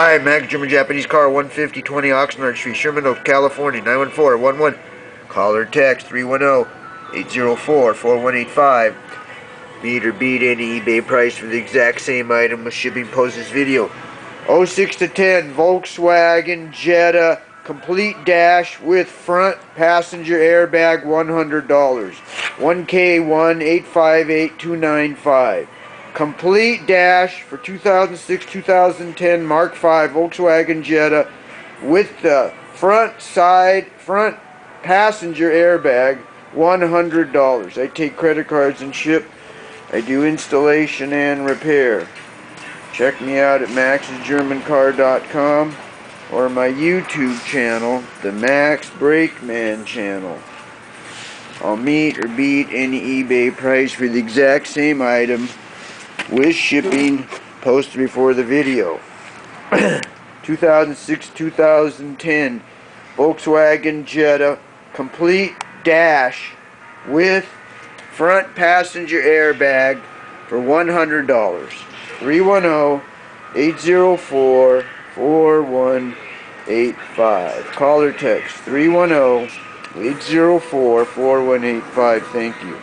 Hi, Max German Japanese car 15020 Oxnard Street, Sherman Oaks, California 91411. Call or text 310-804-4185. Meet or beat any eBay price for the exact same item with shipping. Post this video. 06 to 10 Volkswagen Jetta complete dash with front passenger airbag, $100. 1K1858295. Complete dash for 2006-2010 Mark 5 Volkswagen Jetta with the front passenger airbag, $100. I take credit cards and ship. I do installation and repair. Check me out at maxsgermancar.com or my YouTube channel, the Max Brakeman channel. I'll meet or beat any eBay price for the exact same item with shipping. Posted before the video. 2006-2010 Volkswagen Jetta complete dash with front passenger airbag for $100. 310-804-4185. Call or text 310-804-4185. Thank you.